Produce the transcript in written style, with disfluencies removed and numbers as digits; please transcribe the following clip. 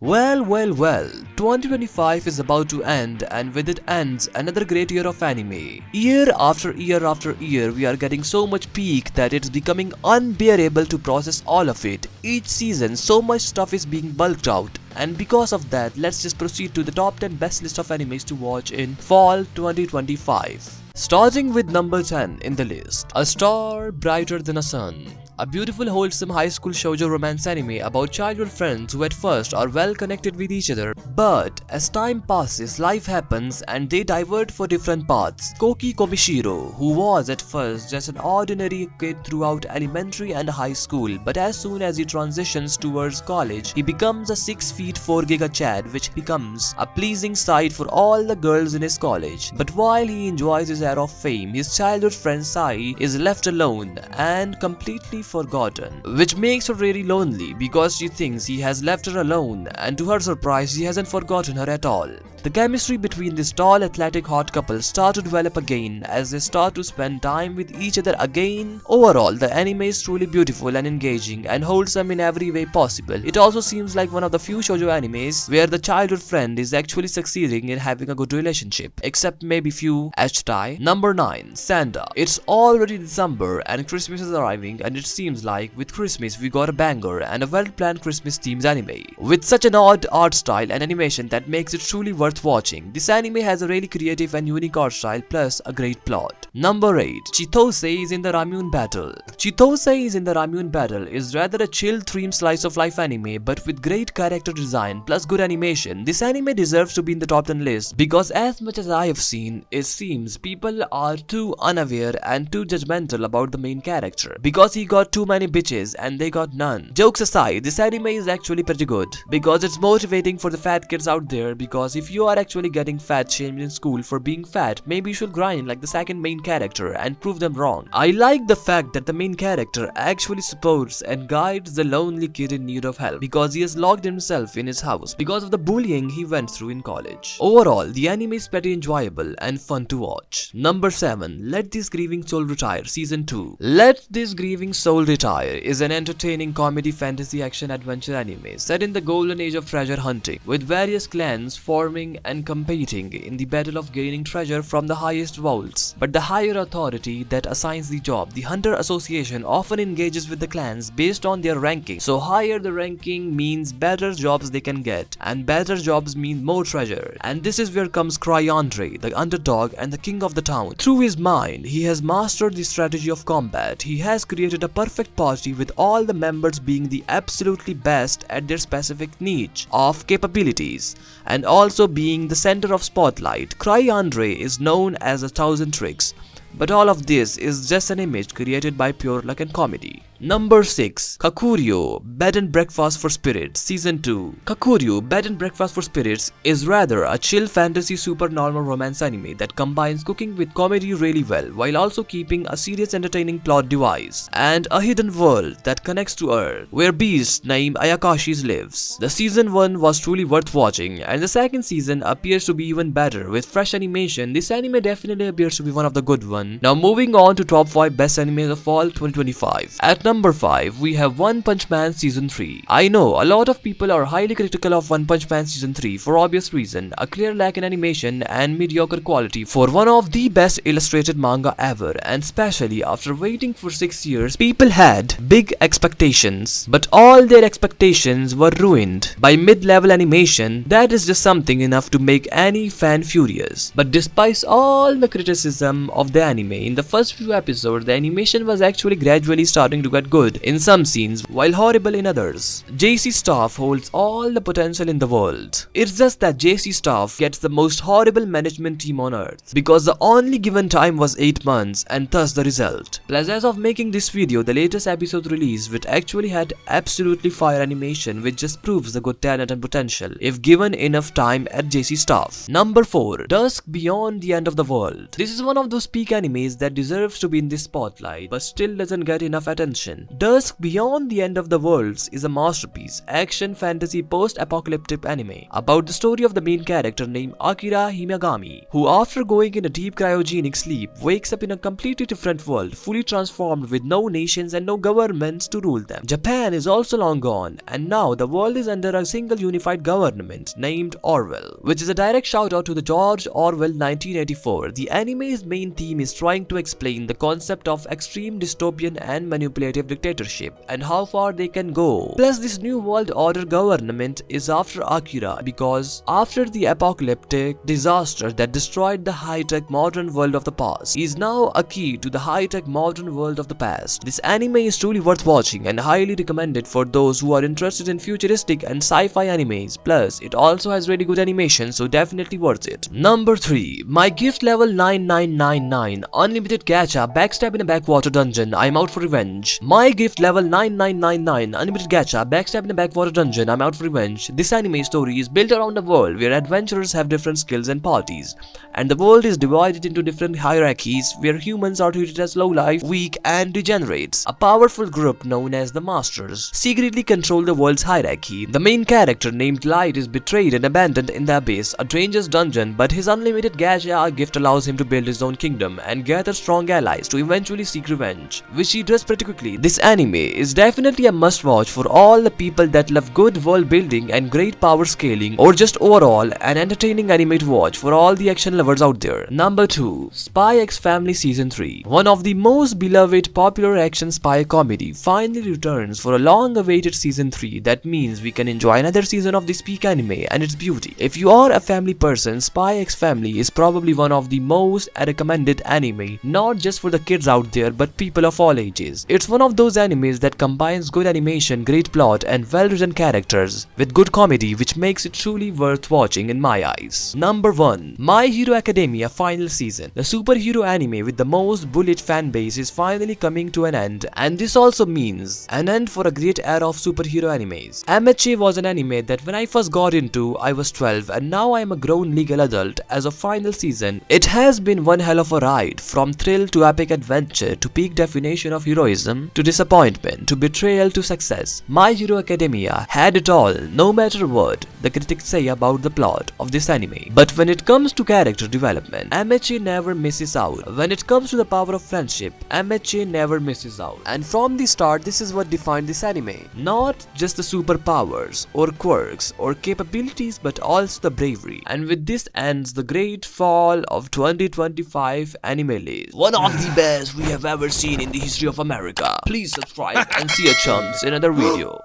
Well, 2025 is about to end, and with it ends another great year of anime. Year after year, we are getting so much peak that it's becoming unbearable to process all of it. Each season, so much stuff is being bulked out. And because of that, let's just proceed to the top 10 best list of animes to watch in fall 2025. Starting with number 10 in the list, A Star Brighter Than a Sun. A beautiful wholesome high school shoujo romance anime about childhood friends who at first are well connected with each other, but as time passes, life happens and they divert for different paths. Koki Komishiro, who was at first just an ordinary kid throughout elementary and high school, but as soon as he transitions towards college, he becomes a 6 feet 4 giga chad, which becomes a pleasing sight for all the girls in his college. But while he enjoys his era of fame, his childhood friend Sai is left alone and completely forgotten, which makes her really lonely because she thinks he has left her alone, and to her surprise he hasn't forgotten her at all. The chemistry between this tall athletic hot couple start to develop again as they start to spend time with each other again. Overall, the anime is truly beautiful and engaging and wholesome in every way possible. It also seems like one of the few shoujo animes where the childhood friend is actually succeeding in having a good relationship, except maybe few Ashtai. Number 9, Sanda. It's already December and Christmas is arriving, and it seems like with Christmas we got a banger and a well-planned Christmas themed anime with such an odd art style and animation that makes it truly worth watching. This anime has a really creative and unique art style plus a great plot. Number 8, Chitose is in the Ramune Battle. Chitose is in the Ramune Battle is rather a chill themed slice of life anime, but with great character design plus good animation. This anime deserves to be in the top 10 list because as much as I have seen, it seems people are too unaware and too judgmental about the main character because he got too many bitches and they got none. Jokes aside, this anime is actually pretty good because it's motivating for the fat kids out there, because if you are actually getting fat shamed in school for being fat, maybe you should grind like the second main character and prove them wrong. I like the fact that the main character actually supports and guides the lonely kid in need of help because he has locked himself in his house because of the bullying he went through in college. Overall, the anime is pretty enjoyable and fun to watch. Number 7, Let This Grieving Soul Retire Season 2. Let This Grieving Soul Retire is an entertaining comedy fantasy action adventure anime set in the golden age of treasure hunting, with various clans forming and competing in the battle of gaining treasure from the highest vaults. But the higher authority that assigns the job, the Hunter Association, often engages with the clans based on their ranking. So higher the ranking means better jobs they can get, and better jobs mean more treasure. And this is where comes Cry Andre, the underdog and the king of the town. Through his mind, he has mastered the strategy of combat. He has created a perfect party with all the members being the absolutely best at their specific niche of capabilities, and also being the center of spotlight. Cry Andre is known as 1,000 tricks, but all of this is just an image created by pure luck and comedy. Number 6, Kakuryo, Bed and Breakfast for Spirits Season 2. Kakuryo, Bed and Breakfast for Spirits is rather a chill fantasy supernormal romance anime that combines cooking with comedy really well, while also keeping a serious entertaining plot device and a hidden world that connects to Earth, where beast named Ayakashis lives. The season 1 was truly worth watching, and the second season appears to be even better with fresh animation. This anime definitely appears to be one of the good ones. Now moving on to top 5 best animes of fall 2025. At number 5, we have One Punch Man Season 3. I know a lot of people are highly critical of One Punch Man Season 3 for obvious reason, a clear lack in animation and mediocre quality for one of the best illustrated manga ever, and especially after waiting for 6 years, people had big expectations, but all their expectations were ruined by mid-level animation that is just something enough to make any fan furious. But despite all the criticism of the anime, in the first few episodes, the animation was actually gradually starting to get good in some scenes while horrible in others. JC Staff holds all the potential in the world. It's just that JC Staff gets the most horrible management team on earth because the only given time was 8 months, and thus the result. Plus, as of making this video, the latest episode released which actually had absolutely fire animation, which just proves the good talent and potential if given enough time at JC Staff. Number 4, Dusk Beyond the End of the World. This is one of those peak animes that deserves to be in this spotlight but still doesn't get enough attention. animation. Dusk Beyond the End of the Worlds is a masterpiece, action fantasy post-apocalyptic anime about the story of the main character named Akira Himagami, who after going in a deep cryogenic sleep wakes up in a completely different world, fully transformed with no nations and no governments to rule them. Japan is also long gone, and now the world is under a single unified government named Orwell, which is a direct shout out to the George Orwell 1984. The anime's main theme is trying to explain the concept of extreme dystopian and manipulative dictatorship and how far they can go. Plus, this new world order government is after Akira because after the apocalyptic disaster that destroyed the high-tech modern world of the past, he is now a key to the high-tech modern world of the past. This anime is truly worth watching and highly recommended for those who are interested in futuristic and sci-fi animes. Plus, it also has really good animation, so definitely worth it. Number 3. My gift level 9999 Unlimited Gacha Backstab in a Backwater Dungeon, I'm out for revenge. My gift level 9999 Unlimited Gacha Backstab in a Backwater Dungeon, I'm out for revenge. This anime story is built around a world where adventurers have different skills and parties, and the world is divided into different hierarchies where humans are treated as low-life, weak and degenerates. A powerful group known as the Masters secretly control the world's hierarchy. The main character named Light is betrayed and abandoned in the Abyss, a dangerous dungeon, but his unlimited gacha gift allows him to build his own kingdom and gather strong allies to eventually seek revenge, which he does pretty quickly. This anime is definitely a must-watch for all the people that love good world building and great power scaling, or just overall an entertaining anime to watch for all the action lovers out there. Number 2. Spy X Family Season 3. One of the most beloved popular action spy comedy finally returns for a long-awaited Season 3. That means we can enjoy another season of this peak anime and its beauty. If you are a family person, Spy X Family is probably one of the most recommended anime, not just for the kids out there but people of all ages. It's one of those animes that combines good animation, great plot and well-written characters with good comedy, which makes it truly worth watching in my eyes. Number 1. My Hero Academia Final Season. The superhero anime with the most bullied fan base is finally coming to an end, and this also means an end for a great era of superhero animes. MHA was an anime that when I first got into, I was 12, and now I am a grown legal adult. As of final season, it has been one hell of a ride, from thrill to epic adventure to peak definition of heroism to disappointment to betrayal to success. My Hero Academia had it all, no matter what the critics say about the plot of this anime. But when it comes to character development, MHA never misses out. When it comes to the power of friendship, MHA never misses out. And from the start, this is what defined this anime. Not just the superpowers or quirks or capabilities, but also the bravery. And with this ends the great fall of 2025 anime list. One of the best we have ever seen in the history of America. Please subscribe and see your chums in another video.